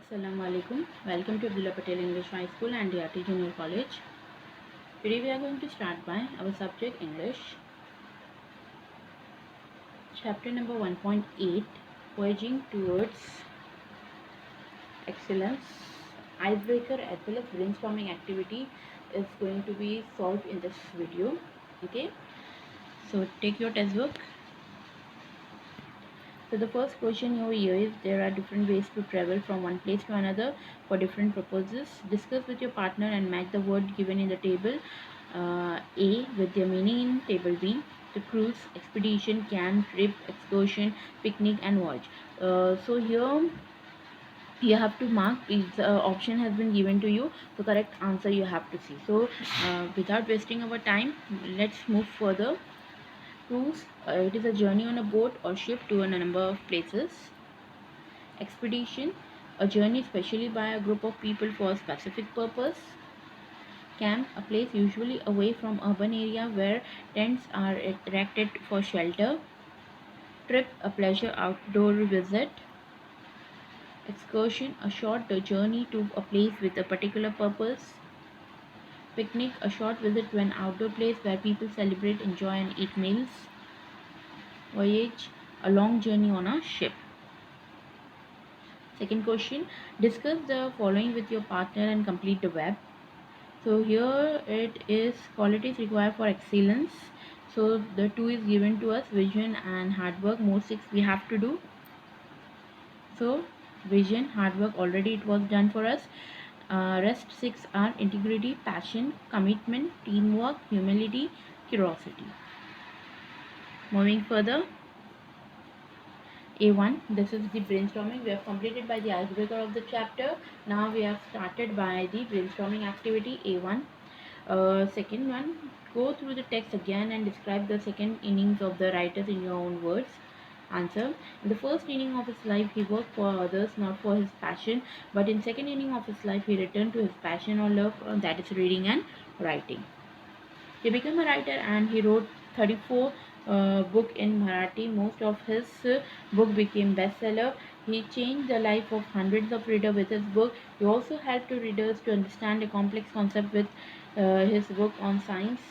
Assalamu alaikum. Welcome to Abdullah Patel English High School and DRT Junior College. Today we are going to start by our subject English. Chapter number 1.8, Voyaging Towards Excellence. Icebreaker as well as brainstorming activity is going to be solved in this video. Okay, so take your test book. So the first question over here is, there are different ways to travel from one place to another for different purposes. Discuss with your partner and match the word given in the table A with their meaning in table B. The cruise, expedition, camp, trip, excursion, picnic and voyage. So here you have to mark if the option has been given to you, the correct answer you have to see. So without wasting our time, let's move further. Cruise, it is a journey on a boat or ship to a number of places. Expedition, a journey especially by a group of people for a specific purpose. Camp, a place usually away from urban area where tents are erected for shelter. Trip, a pleasure outdoor visit. Excursion, a short journey to a place with a particular purpose. Picnic, a short visit to an outdoor place where people celebrate, enjoy and eat meals. Voyage, a long journey on a ship. Second question, discuss the following with your partner and complete the web. So here it is, qualities required for excellence. So the two is given to us, vision and hard work. More 6 we have to do. So vision, hard work, already it was done for us. Rest 6 are integrity, passion, commitment, teamwork, humility, curiosity. Moving further, A1, this is the brainstorming. We have completed by the icebreaker of the chapter. Now we have started by the brainstorming activity A1. Second one, go through the text again and describe the second innings of the writers in your own words. Answer, in the first inning of his life he worked for others, not for his passion, but in second inning of his life he returned to his passion or love, that is reading and writing. He became a writer and he wrote 34 book in Marathi. Most of his book became bestseller. He changed the life of hundreds of readers with his book. He also helped to readers to understand a complex concept with his book on science,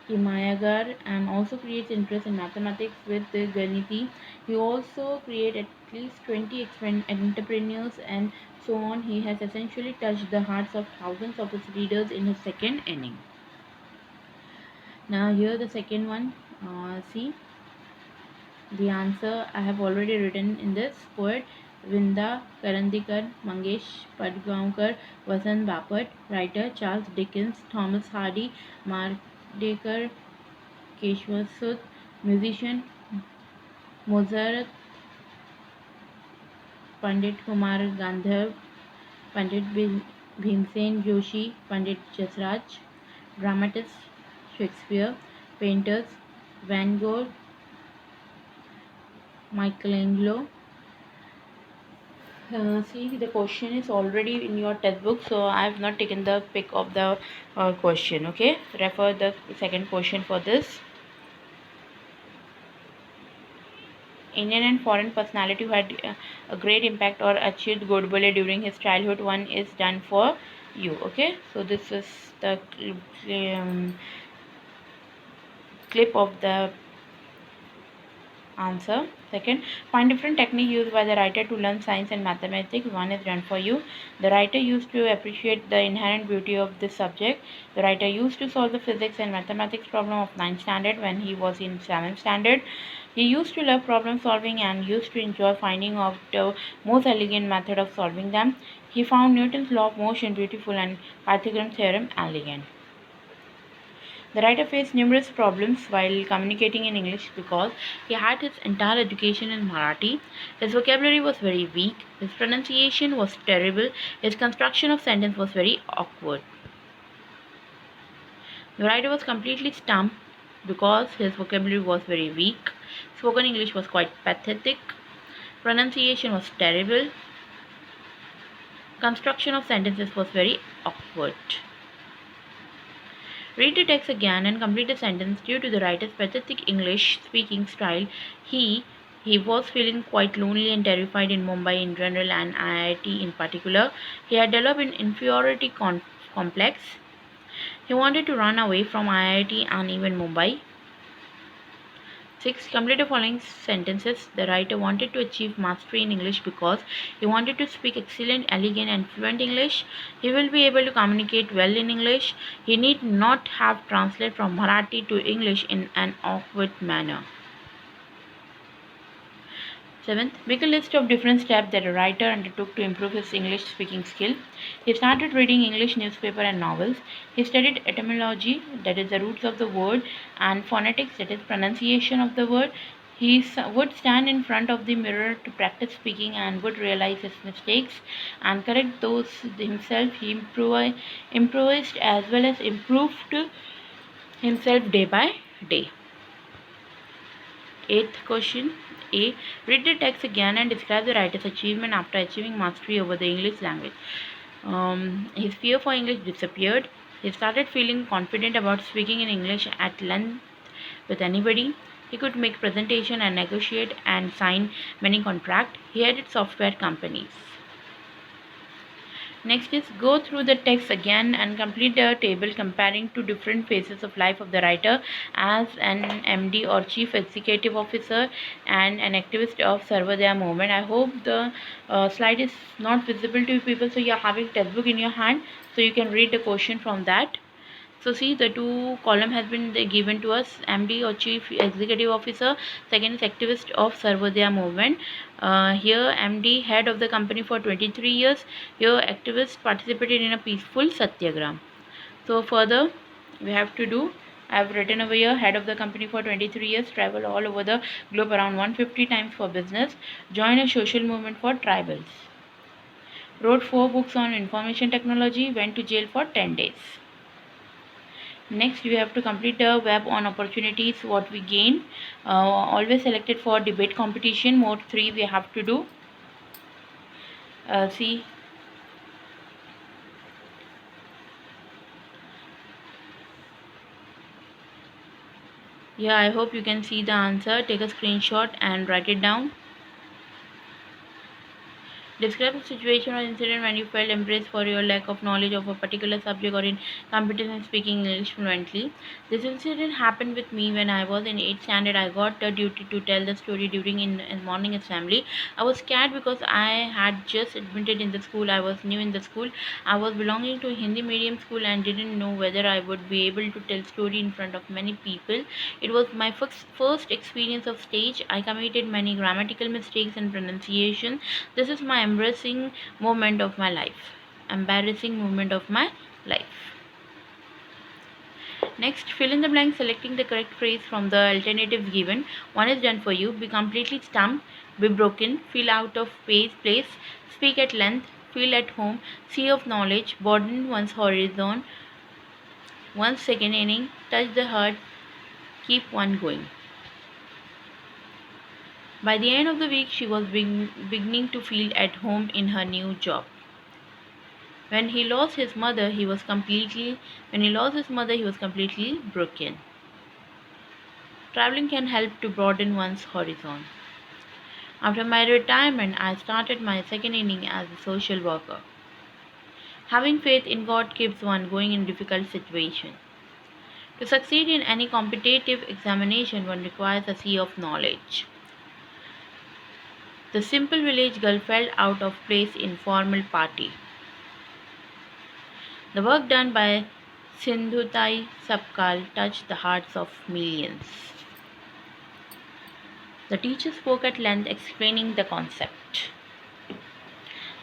Himayagar, and also creates interest in mathematics with Ganiti. He also created at least 20 entrepreneurs and so on. He has essentially touched the hearts of thousands of his readers in his second inning. Now here the second one, see the answer I have already written in this. Poet Vinda Karandikar, Mangesh Padgaonkar, Vasant Bapat. Writer Charles Dickens, Thomas Hardy, Mardekar, Keshwar Sud. Musician Mozart, Pandit Kumar Gandharv, Pandit Bhimsen Joshi, Pandit Jasraj. Dramatist Shakespeare. Painters Van Gogh, Michelangelo. See, the question is already in your textbook, so I have not taken the pick of the question. Okay, refer the second question for this. Indian and foreign personality who had a great impact or achieved goodwill during his childhood. One is done for you. Okay, so this is the clip of the answer. Second, find different technique used by the writer to learn science and mathematics. One is done for you. The writer used to appreciate the inherent beauty of this subject. The writer used to solve the physics and mathematics problem of 9th standard when he was in 7th standard. He used to love problem solving and used to enjoy finding out the most elegant method of solving them. He found Newton's law of motion beautiful and Pythagorean theorem elegant. The writer faced numerous problems while communicating in English because he had his entire education in Marathi. His vocabulary was very weak, his pronunciation was terrible, his construction of sentence was very awkward. The writer was completely stumped because his vocabulary was very weak, spoken English was quite pathetic, pronunciation was terrible, construction of sentences was very awkward. Read the text again and complete the sentence. Due to the writer's pathetic English speaking style, he He was feeling quite lonely and terrified in Mumbai in general and IIT in particular. He had developed an inferiority complex. He wanted to run away from IIT and even Mumbai. 6. Complete the following sentences. The writer wanted to achieve mastery in English because he wanted to speak excellent, elegant, and fluent English. He will be able to communicate well in English. He need not have translate from Marathi to English in an awkward manner. 7th, make a list of different steps that a writer undertook to improve his English speaking skill. He started reading English newspaper and novels. He studied etymology, that is the roots of the word, and phonetics, that is pronunciation of the word. He would stand in front of the mirror to practice speaking and would realize his mistakes and correct those himself. He improvised as well as improved himself day by day. 8th question. A. Read the text again and describe the writer's achievement after achieving mastery over the English language. His fear for English disappeared. He started feeling confident about speaking in English at length with anybody. He could make presentation and negotiate and sign many contracts. He headed software companies. Next is go through the text again and complete the table comparing two different phases of life of the writer as an MD or Chief Executive Officer and an activist of Sarvodaya movement. I hope the slide is not visible to you people, so you are having textbook in your hand so you can read the question from that. So see, the two column has been given to us: MD or Chief Executive Officer. Second is activist of Sarvodaya movement. Here MD head of the company for 23 years. Here activist participated in a peaceful satyagram. So further we have to do. I have written over here: head of the company for 23 years, travel all over the globe around 150 times for business, join a social movement for tribals, wrote 4 books on information technology, went to jail for 10 days. Next, we have to complete the web on opportunities, what we gain. Always selected for debate competition. Mode 3 we have to do. See. Yeah, I hope you can see the answer. Take a screenshot and write it down. Describe a situation or incident when you felt embarrassed for your lack of knowledge of a particular subject or incompetence in speaking English fluently. This incident happened with me when I was in 8th standard. I got the duty to tell the story during in morning assembly. I was scared because I had just admitted in the school. I was new in the school. I was belonging to a Hindi medium school and didn't know whether I would be able to tell story in front of many people. It was my first experience of stage. I committed many grammatical mistakes and pronunciation. This is my embarrassing moment of my life. Embarrassing moment of my life. Next, fill in the blank selecting the correct phrase from the alternatives given. One is done for you. Be completely stumped. Be broken. Feel out of place. Speak at length. Feel at home. Sea of knowledge. Broaden one's horizon. 1 second inning. Touch the heart. Keep one going. By the end of the week, she was beginning to feel at home in her new job. When he lost his mother, he was completely broken. Traveling can help to broaden one's horizon. After my retirement, I started my second inning as a social worker. Having faith in God keeps one going in difficult situations. To succeed in any competitive examination, one requires a sea of knowledge. The simple village girl felt out of place in formal party. The work done by Sindhutai Sapkal touched the hearts of millions. The teacher spoke at length explaining the concept.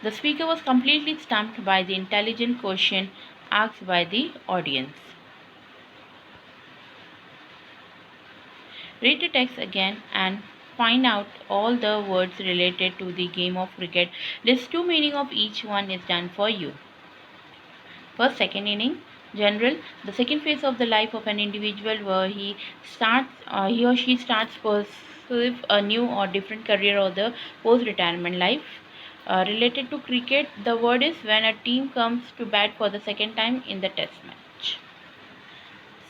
The speaker was completely stumped by the intelligent question asked by the audience. Read the text again and find out all the words related to the game of cricket. List 2 meaning of each one is done for you. First, second inning, general, the second phase of the life of an individual where he or she starts pursue a new or different career or the post-retirement life. Related to cricket, the word is when a team comes to bat for the second time in the test match.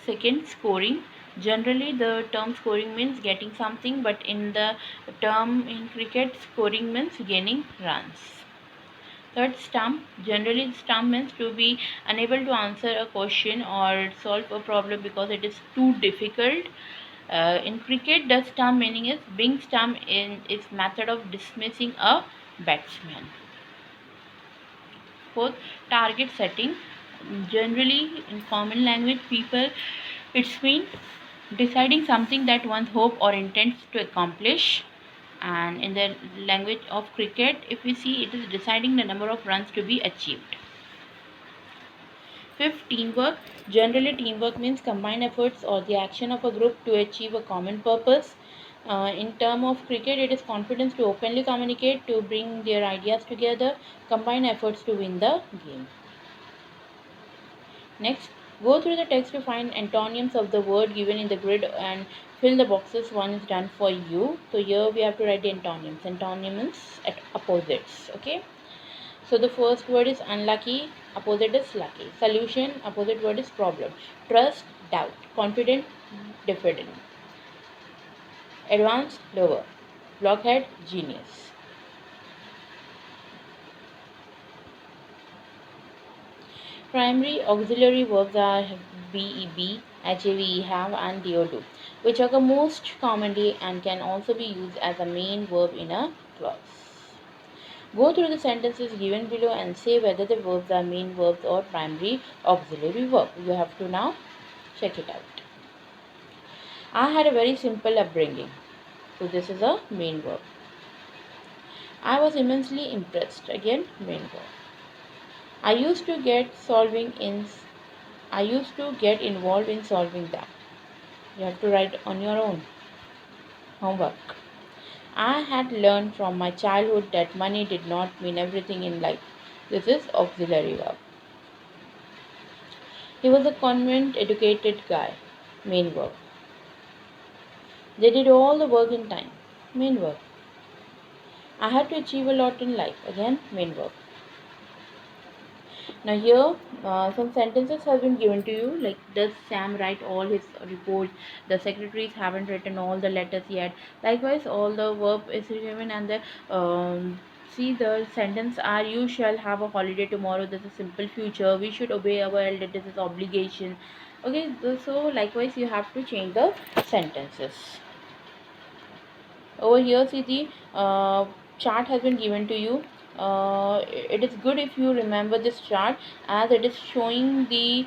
Second, scoring. Generally, the term scoring means getting something, but in the term in cricket, scoring means gaining runs. Third, stump. Generally, the stump means to be unable to answer a question or solve a problem because it is too difficult. In cricket, the stump meaning is being stumped in its method of dismissing a batsman. Fourth, target setting. Generally, in common language, people, it's mean deciding something that one hope or intends to accomplish. And in the language of cricket, if we see, it is deciding the number of runs to be achieved. Fifth, teamwork. Generally, teamwork means combined efforts or the action of a group to achieve a common purpose. In term of cricket, it is confidence to openly communicate, to bring their ideas together, combine efforts to win the game. Next, go through the text to find antonyms of the word given in the grid and fill the boxes. One is done for you. So here we have to write the antonyms. Antonyms at opposites. Okay. So the first word is unlucky, opposite is lucky. Solution, opposite word is problem. Trust, doubt. Confident, diffident. Advanced, lower. Blockhead, genius. Primary auxiliary verbs are be, have, and do, which occur most commonly and can also be used as a main verb in a clause. Go through the sentences given below and say whether the verbs are main verbs or primary auxiliary verb. You have to now check it out. I had a very simple upbringing. So this is a main verb. I was immensely impressed. Again, main verb. I used to get involved in solving that. You have to write on your own. Homework. I had learned from my childhood that money did not mean everything in life. This is auxiliary verb. He was a convent educated guy. Main verb. They did all the work in time. Main verb. I had to achieve a lot in life. Again, main verb. Now here, some sentences have been given to you. Like, does Sam write all his reports? The secretaries haven't written all the letters yet. Likewise, all the verb is given, and the see the sentence are, you shall have a holiday tomorrow. This is simple future. We should obey our elder. This is obligation. Okay, so likewise you have to change the sentences. Over here, see the chart has been given to you. It is good if you remember this chart, as it is showing the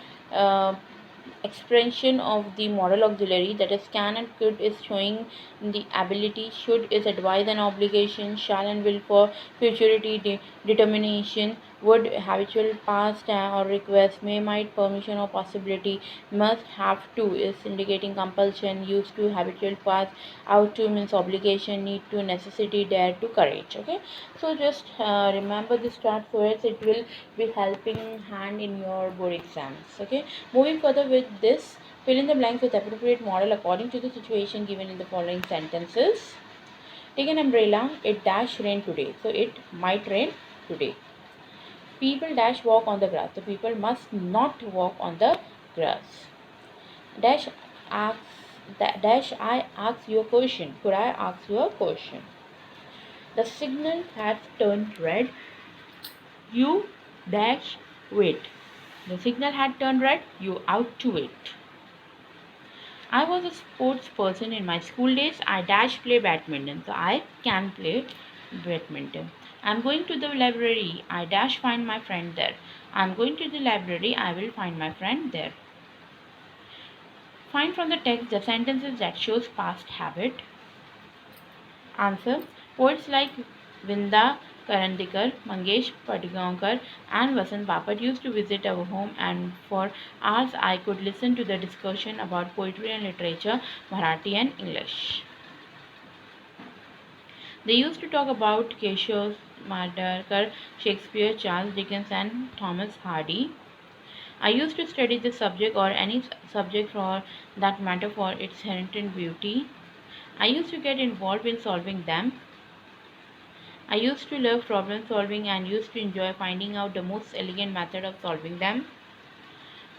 expression of the modal auxiliary, that is can and could is showing the ability, should is advice and obligation, shall and will for futurity determination, would habitual past or request, may, might, permission or possibility, must, have to is indicating compulsion, used to habitual past, out to means obligation, need to necessity, dare to courage. Okay, so just remember this chart for it. It will be helping hand in your board exams. Okay, moving further with this, fill in the blanks with appropriate model according to the situation given in the following sentences. Take an umbrella. It dash rain today, so it might rain today. People dash walk on the grass, so people must not walk on the grass. Dash asks, dash I ask you a question. Could I ask you a question? The signal has turned red. You dash wait. The signal had turned red. You out to wait. I was a sports person in my school days. I dash play badminton, so I can play badminton. I'm going to the library. I dash find my friend there. I'm going to the library. I will find my friend there. Find from the text the sentences that shows past habit. Answer. Poets like Vinda Karandikar, Mangesh Patigaonkar and Vasant Bapat used to visit our home, and for hours I could listen to the discussion about poetry and literature, Marathi and English. They used to talk about Keshav Mardakar, Shakespeare, Charles Dickens and Thomas Hardy. I used to study this subject or any subject for that matter for its inherent beauty. I used to get involved in solving them. I used to love problem solving and used to enjoy finding out the most elegant method of solving them.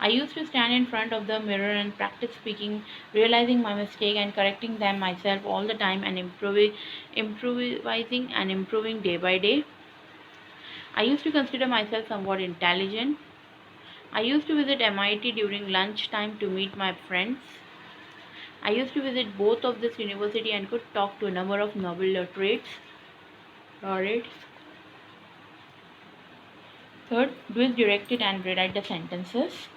I used to stand in front of the mirror and practice speaking, realizing my mistake and correcting them myself all the time, and improvising and improving day by day. I used to consider myself somewhat intelligent. I used to visit MIT during lunchtime to meet my friends. I used to visit both of this university and could talk to a number of Nobel laureates. Third, do is direct it and rewrite the sentences.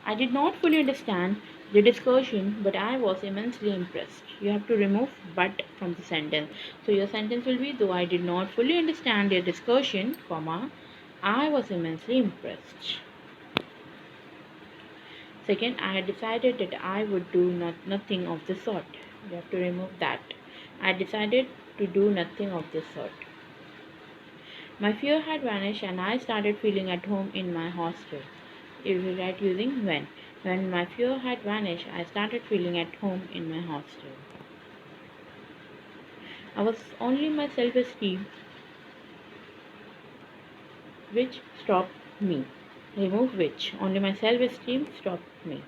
I did not fully understand the discussion, but I was immensely impressed. You have to remove but from the sentence. So your sentence will be, though I did not fully understand the discussion, comma, I was immensely impressed. Second, I had decided that I would do nothing of the sort. You have to remove that. I decided to do nothing of the sort. My fear had vanished and I started feeling at home in my hostel. You will write using when. When my fear had vanished, I started feeling at home in my hostel. I was only my self-esteem which stopped me. Remove which. Only my self-esteem stopped me.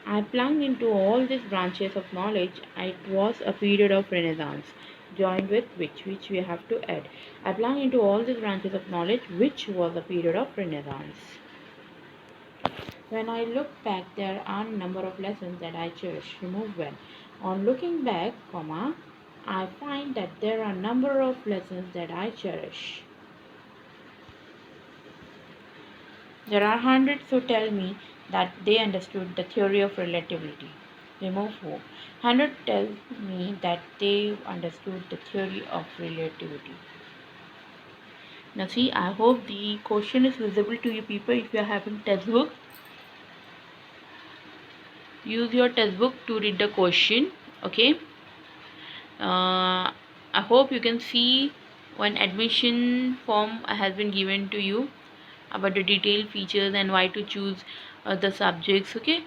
I plunged into all these branches of knowledge. It was a period of renaissance, joined with which we have to add. I plunged into all these branches of knowledge, which was a period of renaissance. When I look back, there are a number of lessons that I cherish. Remove when. On looking back, comma, I find that there are a number of lessons that I cherish. There are hundreds who tell me that they understood the theory of relativity. Remove who. 100 tell me that they understood the theory of relativity. Now see, I hope the question is visible to you people. If you are having textbook, use your textbook to read the question. Okay. I hope you can see one admission form has been given to you about the detailed features and why to choose the subjects. Okay,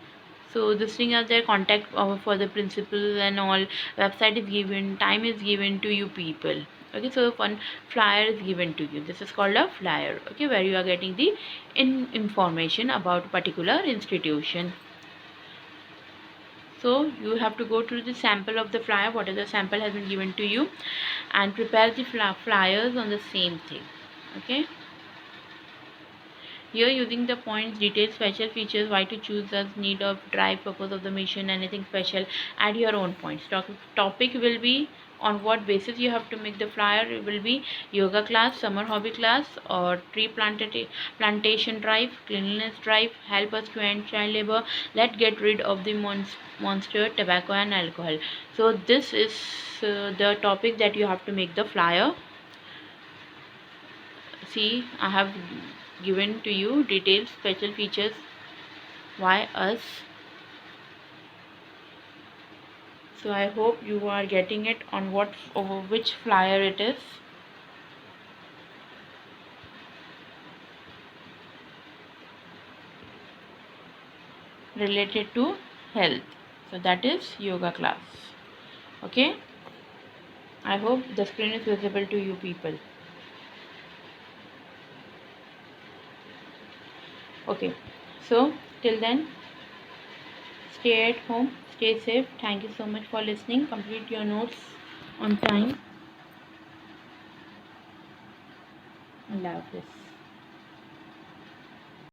so this thing is their contact for the principal and all. Website is given, time is given to you people. Okay, so one flyer is given to you. This is called a flyer. Okay, where you are getting the information about particular institution. So you have to go through the sample of the flyer, whatever the sample has been given to you, and prepare the flyers on the same thing. Okay, here using the points, details, special features, why to choose us, need of drive, purpose of the mission, anything special, add your own points. Topic will be on what basis you have to make the flyer. It will be yoga class, summer hobby class, or tree plantation drive, cleanliness drive, help us to end child labor, let's get rid of the monster, tobacco and alcohol. So this is the topic that you have to make the flyer. See, I have given to you details, special features, why us. So I hope you are getting it on what over which flyer it is. Related to health. So that is yoga class. Okay, I hope the screen is visible to you people. Okay, so till then, stay at home, stay safe. Thank you so much for listening. Complete your notes on time. Allah Hafiz.